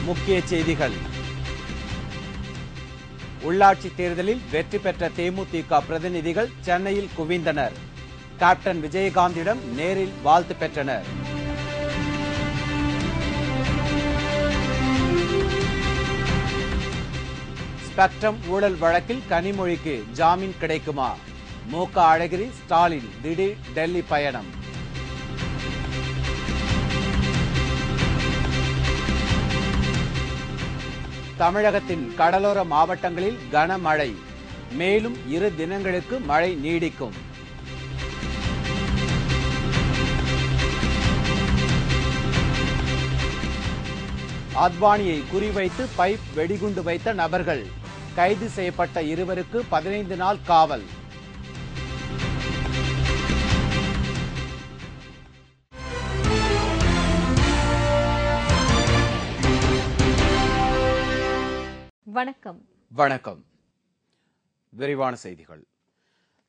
முக்கிய செய்திகள். உள்ளாட்சி தேர்தலில் வெற்றி பெற்ற தேமுதிக பிரதிநிதிகள் சென்னையில் குவிந்தனர். கேப்டன் விஜயகாந்திடம் நேரில் வாழ்த்து பெற்றனர். ஸ்பெக்ட்ரம் ஊழல் வழக்கில் கனிமொழிக்கு ஜாமீன் கிடைக்குமா? மு.க. அழகிரி, ஸ்டாலின் திடீர் டெல்லி பயணம். தமிழகத்தின் கடலோர மாவட்டங்களில் கனமழை. மேலும் 2 தினங்களுக்கு மழை நீடிக்கும். அத்வானியை குறிவைத்து பைப் வெடிகுண்டு வைத்த நபர்கள் கைது செய்யப்பட்ட 2 15 நாள் காவல். வணக்கம். விரிவான செய்திகள்.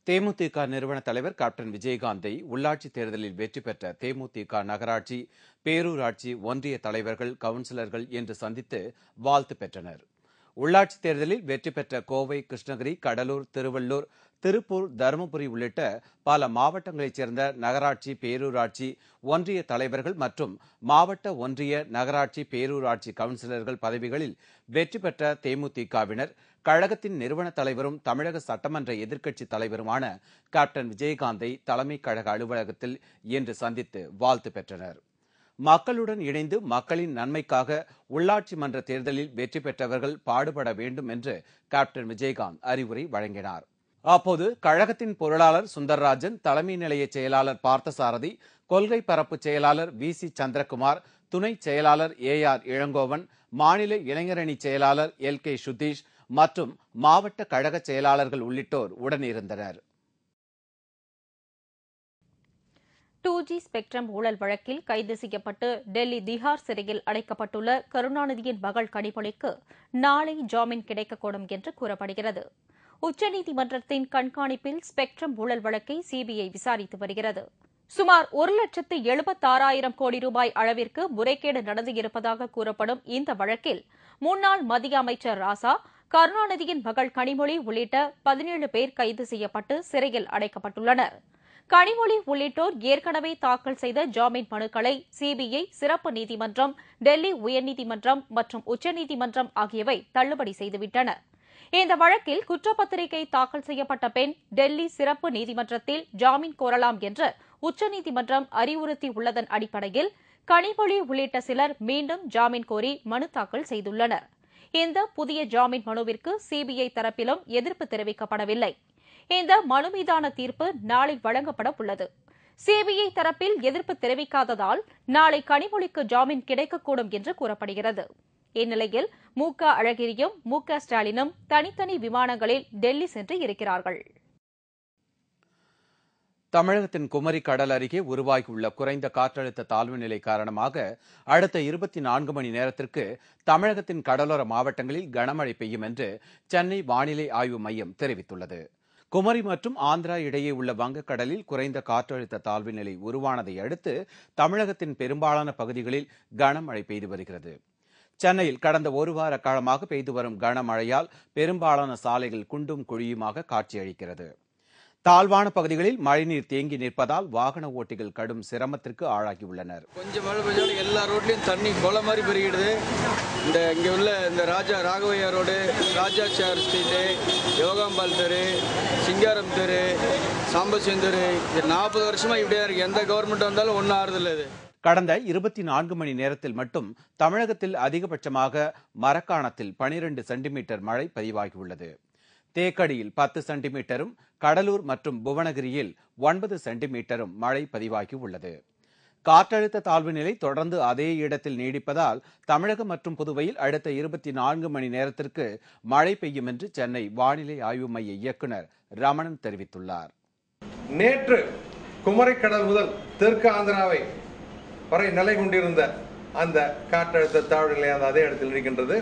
தேமுதிக நிறுவன தலைவர் கேப்டன் விஜயகாந்தை உள்ளாட்சி தேர்தலில் வெற்றி பெற்ற தேமுதிக நகராட்சி, பேரூராட்சி, ஒன்றிய தலைவர்கள், கவுன்சிலர்கள் என்று சந்தித்து வாழ்த்து பெற்றனர். உள்ளாட்சி தேர்தலில் வெற்றி பெற்ற கோவை, கிருஷ்ணகிரி, கடலூர், திருவள்ளூர், திருப்பூர், தருமபுரி உள்ளிட்ட பல மாவட்டங்களைச் சேர்ந்த நகராட்சி, பேரூராட்சி, ஒன்றிய தலைவர்கள் மற்றும் மாவட்ட, ஒன்றிய, நகராட்சி, பேரூராட்சி கவுன்சிலர்கள் பதவிகளில் வெற்றி பெற்ற தேமுதிகவினர் கழகத்தின் நிறுவன தலைவரும் தமிழக சட்டமன்ற எதிர்க்கட்சித் தலைவருமான கேப்டன் விஜயகாந்தை தலைமை கழக அலுவலகத்தில் இன்று சந்தித்து வாழ்த்து பெற்றனர். மக்களுடன் இணைந்து மக்களின் நன்மைக்காக உள்ளாட்சி மன்ற தேர்தலில் வெற்றி பெற்றவர்கள் பாடுபட வேண்டும் என்று கேப்டன் விஜயகாந்த் அறிவுரை வழங்கினார். அப்போது கழகத்தின் பொருளாளர் சுந்தரராஜன், தலைமை நிலைய செயலாளர் பார்த்தசாரதி, கொள்கை பரப்பு செயலாளர் வி.சி. சந்திரகுமார், துணை செயலாளர் ஏ.ஆர். இளங்கோவன், மாநில இளைஞரணி செயலாளர் எல்.கே. சுதீஷ் மற்றும் மாவட்ட கழக செயலாளர்கள் உள்ளிட்டோர் உடனிருந்தனர். 2G ஸ்பெக்ட்ரம் ஊழல் வழக்கில் கைது செய்யப்பட்டு டெல்லி திஹார் சிறையில் அடைக்கப்பட்டுள்ள கருணாநிதியின் மகள் கனிமொழிக்கு நாளை ஜாமீன் கிடைக்கக்கூடும் என்று கூறப்படுகிறது. உச்சநீதிமன்றத்தின் கண்காணிப்பில் ஸ்பெக்ட்ரம் ஊழல் வழக்கை சிபிஐ விசாரித்து வருகிறது. சுமார் 1,76,000 கோடி ரூபாய் அளவிற்கு முறைகேடு நடந்திருப்பதாக கூறப்படும் இந்த வழக்கில் முன்னாள் மத்திய அமைச்சர் ராசா, கருணாநிதியின் மகள் கனிமொழி உள்ளிட்ட 17 பேர் கைது செய்யப்பட்டு சிறையில் அடைக்கப்பட்டுள்ளனர். கனிமொழி உள்ளிட்டோர் ஏற்கனவே தாக்கல் செய்த ஜாமீன் மனுக்களை சிபிஐ, சிறப்பு நீதிமன்றம், டெல்லி உயர்நீதிமன்றம் மற்றும் உச்சநீதிமன்றம் ஆகியவை தள்ளுபடி செய்துவிட்டன. இந்த வழக்கில் குற்றப்பத்திரிகை தாக்கல் செய்யப்பட்ட பெண் டெல்லி சிறப்பு நீதிமன்றத்தில் ஜாமீன் கோரலாம் என்று உச்சநீதிமன்றம் அறிவுறுத்தியுள்ளதன் அடிப்படையில் கனிமொழி உள்ளிட்ட சிலர் மீண்டும் ஜாமீன் கோரி மனு தாக்கல் செய்துள்ளனர். இந்த புதிய ஜாமீன் மனுவிற்கு சிபிஐ தரப்பிலும் எதிர்ப்பு தெரிவிக்கப்படவில்லை. இந்த மனு மீதான தீர்ப்பு நாளை வழங்கப்பட உள்ளது. சிபிஐ தரப்பில் எதிர்ப்பு தெரிவிக்காததால் நாளை கனிமொழிக்கு ஜாமீன் கிடைக்கக்கூடும் என்று கூறப்படுகிறது. இந்நிலையில் மு.க. அழகிரியும் மு.க. ஸ்டாலினும் தனித்தனி விமானங்களில் டெல்லி சென்று இருக்கிறார்கள். தமிழகத்தின் குமரி கடல் அருகே உருவாகியுள்ள குறைந்த காற்றழுத்த தாழ்வு நிலை காரணமாக அடுத்த 24 மணி நேரத்திற்கு தமிழகத்தின் கடலோர மாவட்டங்களில் கனமழை பெய்யும் என்று சென்னை வானிலை ஆய்வு மையம் தெரிவித்துள்ளது. குமரி மற்றும் ஆந்திரா இடையே உள்ள வங்கக்கடலில் குறைந்த காற்றழுத்த தாழ்வு நிலை உருவானதை அடுத்து தமிழகத்தின் பெரும்பாலான பகுதிகளில் கனமழை பெய்து வருகிறது. சென்னையில் கடந்த 1 வார காலமாக பெய்து வரும் கனமழையால் பெரும்பாலான சாலைகள் குண்டும் குழியுமாக காட்சியளிக்கிறது. தாழ்வான பகுதிகளில் மழைநீர் தேங்கி நிற்பதால் வாகன ஓட்டிகள் கடும் சிரமத்திற்கு ஆளாகியுள்ளனர். கொஞ்சம் மழை பெய்ஞ்சாலும் எல்லா ரோட்லையும் தண்ணி கொலை மாதிரி பெருகிடுது. இங்கே உள்ள இந்த ராகவையா ரோடு, ராஜா சேர் ஸ்ட்ரீட்டு, யோகாம்பால் தெரு, சிங்காரம் தெரு, சாம்பசிவன் தெரு, 40 வருஷமா இப்படியா இருக்கு. எந்த கவர்மெண்ட் வந்தாலும் ஒன்றும் ஆறுதில்லை. இது கடந்த 24 மணி நேரத்தில் மட்டும் தமிழகத்தில் அதிகபட்சமாக மரக்காணத்தில் 12 சென்டிமீட்டர் மழை பதிவாகியுள்ளது. தேக்கடியில் 10 சென்டிமீட்டரும், கடலூர் மற்றும் புவனகிரியில் 9 சென்டிமீட்டரும் மழை பதிவாகியுள்ளது. காற்றழுத்த தாழ்வு நிலை தொடர்ந்து அதே இடத்தில் நீடிப்பதால் தமிழகம் மற்றும் புதுவையில் அடுத்த 24 மணி நேரத்திற்கு மழை பெய்யும் என்று சென்னை வானிலை ஆய்வு மைய இயக்குநர் ரமணன் தெரிவித்துள்ளார். நேற்று குமரிக்கடல் முதல் தெற்கு ஆந்திராவை வரை நிலை கொண்டிருந்த அந்த காற்றழுத்த தாழ்வு நிலையானது அதே இடத்தில் இருக்கின்றது.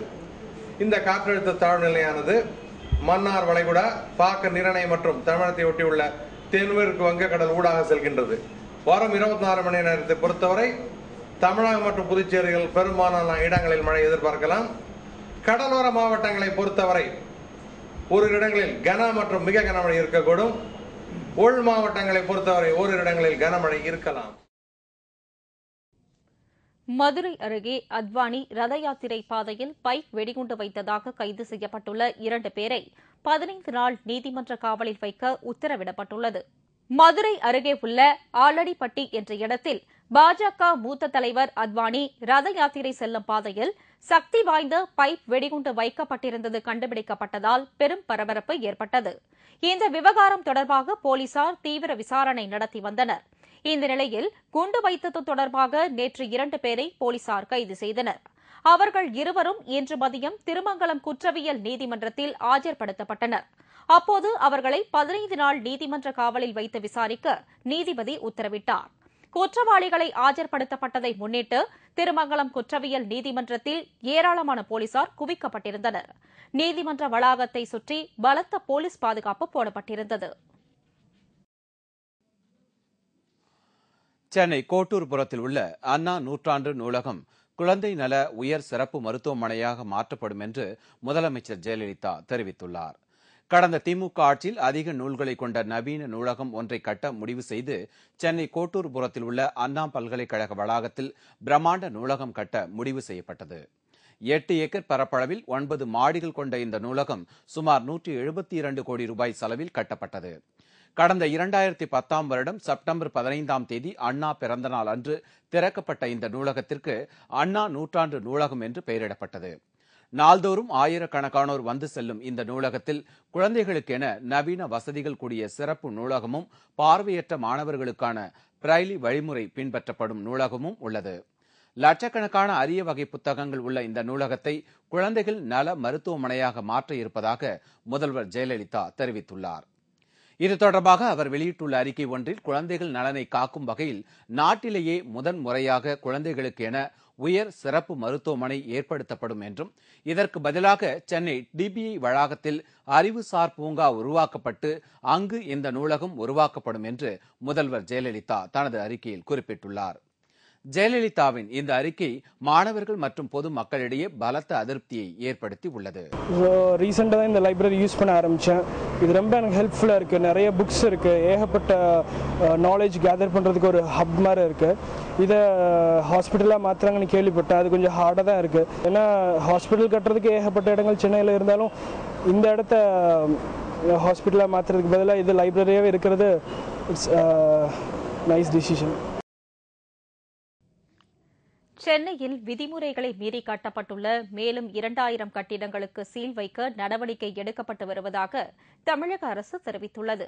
இந்த காற்றழுத்த தாழ்வு நிலையானது மன்னார் வளைகுடா, பாக்க, நிரணை மற்றும் தமிழகத்தை ஒட்டியுள்ள தென்மேற்கு வங்கக்கடல் ஊடாக செல்கின்றது. வரும் 24 மணி நேரத்தை பொறுத்தவரை தமிழகம் மற்றும் புதுச்சேரியில் பெரும்பாலான இடங்களில் மழை எதிர்பார்க்கலாம். கடலோர மாவட்டங்களை பொறுத்தவரை ஓரிரு இடங்களில் கன மற்றும் மிக கனமழை இருக்கக்கூடும். உள் மாவட்டங்களை பொறுத்தவரை ஓரிரு இடங்களில் கனமழை இருக்கலாம். மதுரை அருகே அத்வானி ரத யாத்திரை பாதையில் பைக் வெடிகுண்டு வைத்ததாக கைது செய்யப்பட்டுள்ள 2 பேரை 15 நாள் நீதிமன்ற காவலில் வைக்க உத்தரவிடப்பட்டுள்ளது. மதுரை அருகே உள்ள ஆலடிப்பட்டி என்ற இடத்தில் பாஜக மூத்த தலைவர் அத்வானி ரத யாத்திரை செல்லும் பாதையில் சக்தி வாய்ந்த பைப் வெடிகுண்டு வைக்கப்பட்டிருந்தது கண்டுபிடிக்கப்பட்டதால் பெரும் பரபரப்பு ஏற்பட்டது. இந்த விவகாரம் தொடர்பாக போலீசார் தீவிர விசாரணை நடத்தி வந்தனர். இந்த நிலையில் குண்டு வைத்தது தொடர்பாக நேற்று 2 பேரை போலீசார் கைது செய்தனர். அவர்கள் இருவரும் இன்று மதியம் திருமங்கலம் குற்றவியல் நீதிமன்றத்தில் ஆஜர்படுத்தப்பட்டனர். அப்போது அவர்களை 15 நாள் நீதிமன்ற காவலில் வைத்து விசாரிக்க நீதிபதி உத்தரவிட்டார். குற்றவாளிகளை ஆஜர்படுத்தப்பட்டதை முன்னிட்டு திருமங்கலம் குற்றவியல் நீதிமன்றத்தில் ஏராளமான போலீசார் குவிக்கப்பட்டிருந்தனர். நீதிமன்ற வளாகத்தை சுற்றி பலத்த போலீஸ் பாதுகாப்பு போடப்பட்டிருந்தது. சென்னை கோட்டூர்புரத்தில் உள்ள அண்ணா நூற்றாண்டு நூலகம் குழந்தை நல உயர் சிறப்பு மருத்துவமனையாக மாற்றப்படும் என்று முதலமைச்சர் ஜெயலலிதா தெரிவித்துள்ளார். கடந்த திமுக ஆட்சியில் அதிக நூல்களை கொண்ட நவீன நூலகம் ஒன்றை கட்ட முடிவு செய்து சென்னை கோட்டூர்புரத்தில் உள்ள அண்ணா பல்கலைக்கழக வளாகத்தில் பிரம்மாண்ட நூலகம் கட்ட முடிவு செய்யப்பட்டது. 8 ஏக்கர் பரப்பளவில் 9 மாடிகள் கொண்ட இந்த நூலகம் சுமார் 172 கோடி ரூபாய் செலவில் கட்டப்பட்டது. கடந்த 2010ஆம் வருடம் செப்டம்பர் 15ஆம் தேதி அண்ணா பிறந்தநாள் அன்று திறக்கப்பட்ட இந்த நூலகத்திற்கு அண்ணா நூற்றாண்டு நூலகம் என்று பெயரிடப்பட்டது. நாள்தோறும் ஆயிரக்கணக்கானோர் வந்து செல்லும் இந்த நூலகத்தில் குழந்தைகளுக்கென நவீன வசதிகள் கூடிய சிறப்பு நூலகமும் பார்வையற்ற மாணவர்களுக்கான பிரைலி வழிமுறை பின்பற்றப்படும் நூலகமும் உள்ளது. லட்சக்கணக்கான அரிய வகை புத்தகங்கள் உள்ள இந்த நூலகத்தை குழந்தைகள் நல மருத்துவமனையாக மாற்ற இருப்பதாக முதல்வர் ஜெயலலிதா தெரிவித்துள்ளார். இது தொடர்பாக அவர் வெளியிட்டுள்ள அறிக்கை ஒன்றில் குழந்தைகள் நலனை காக்கும் வகையில் நாட்டிலேயே முதன் முறையாக குழந்தைகளுக்கு என உயர் சிறப்பு மருத்துவமனை ஏற்படுத்தப்படும் என்றும் இதற்கு பதிலாக சென்னை டிபிஐ வளாகத்தில் அறிவுசார் பூங்கா உருவாக்கப்பட்டு அங்கு இந்த நூலகம் உருவாக்கப்படும் என்று முதல்வர் ஜெயலலிதா தனது அறிக்கையில் குறிப்பிட்டுள்ளார். ஜெயலலிதாவின் இந்த அறிக்கை மாணவர்கள் மற்றும் பொது மக்களிடையே பலத்த அதிருப்தியை ஏற்படுத்தி உள்ளது. ரீசெண்டாக தான் இந்த லைப்ரரி யூஸ் பண்ண ஆரம்பித்தேன். இது ரொம்ப எனக்கு ஹெல்ப்ஃபுல்லாக இருக்குது. நிறைய புக்ஸ் இருக்குது, ஏகப்பட்ட நாலேஜ் கேதர் பண்ணுறதுக்கு ஒரு ஹப் மாதிரி இருக்குது. இதை ஹாஸ்பிட்டலாக மாற்றுறாங்கன்னு கேள்விப்பட்டேன். அது கொஞ்சம் ஹார்டாக தான் இருக்குது. ஏன்னா ஹாஸ்பிட்டல் கட்டுறதுக்கு ஏகப்பட்ட இடங்கள் சென்னையில் இருந்தாலும் இந்த இடத்த ஹாஸ்பிட்டலாக மாற்றுறதுக்கு பதிலாக இது லைப்ரரியாகவே இருக்கிறது இட்ஸ் நைஸ் டிசிஷன். சென்னையில் விதிமுறைகளை மீறி கட்டப்பட்டுள்ள மேலும் 2000 கட்டிடங்களுக்கு சீல் வைக்க நடவடிக்கை எடுக்கப்பட்டு வருவதாக தமிழக அரசு தெரிவித்துள்ளது.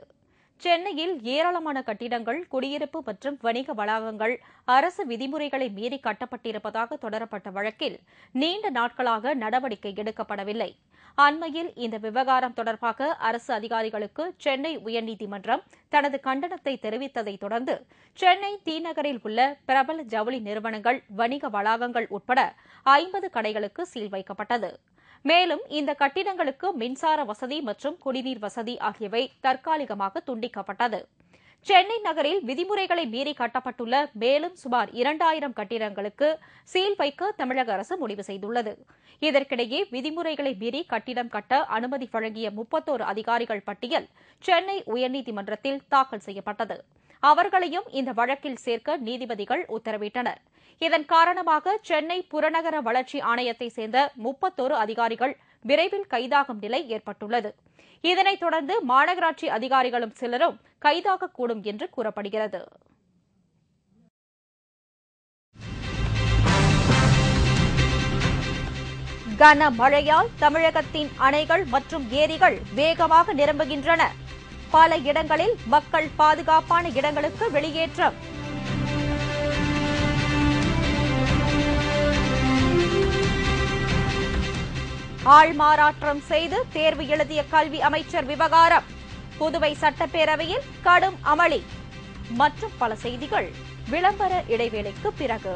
சென்னையில் ஏராளமான கட்டிடங்கள், குடியிருப்பு மற்றும் வணிக வளாகங்கள் அரசு விதிமுறைகளை மீறி கட்டப்பட்டிருப்பதாக தொடரப்பட்ட வழக்கில் நீண்ட நாட்களாக நடவடிக்கை எடுக்கப்படவில்லை. அண்மையில் இந்த விவகாரம் தொடர்பாக அரசு அதிகாரிகளுக்கு சென்னை உயர்நீதிமன்றம் தனது கண்டனத்தை தெரிவித்ததை தொடர்ந்து சென்னை தி-நகரில் உள்ள பிரபல ஜவுளி நிறுவனங்கள், வணிக வளாகங்கள் உட்பட 50 கடைகளுக்கு சீல் வைக்கப்பட்டது. மேலும் இந்த கட்டிடங்களுக்கு மின்சார வசதி மற்றும் குடிநீர் வசதி ஆகியவை தற்காலிகமாக துண்டிக்கப்பட்டது. சென்னை நகரில் விதிமுறைகளை மீறி கட்டப்பட்டுள்ள மேலும் சுமார் 2000 கட்டிடங்களுக்கு சீல் வைக்க தமிழக அரசு முடிவு செய்துள்ளது. இதற்கிடையே விதிமுறைகளை மீறி கட்டிடம் கட்ட அனுமதி வழங்கிய 31 அதிகாரிகள் பட்டியல் சென்னை உயர்நீதிமன்றத்தில் தாக்கல் செய்யப்பட்டது. அவர்களையும் இந்த வழக்கில் சேர்க்க நீதிபதிகள் உத்தரவிட்டனர். இதன் காரணமாக சென்னை புறநகர வளர்ச்சி ஆணையத்தை சேர்ந்த 31 அதிகாரிகள் விரைவில் கைதாகும் நிலை ஏற்பட்டுள்ளது. இதனைத் தொடர்ந்து மாநகராட்சி அதிகாரிகளும் சிலரும் கைதாகக்கூடும் என்று கூறப்படுகிறது. கனமழையால் தமிழகத்தின் அணைகள் மற்றும் ஏரிகள் வேகமாக நிரம்புகின்றன. பல இடங்களில் மக்கள் பாதுகாப்பான இடங்களுக்கு வெளியேற்றம். ஆள்மாறாட்டம் செய்து தேர்வு எழுதிய கல்வி அமைச்சர் விவகாரம். புதுவை சட்டப்பேரவையில் கடும் அமளி. மற்றும் பல செய்திகள் விளம்பர இடைவேளைக்கு பிறகு.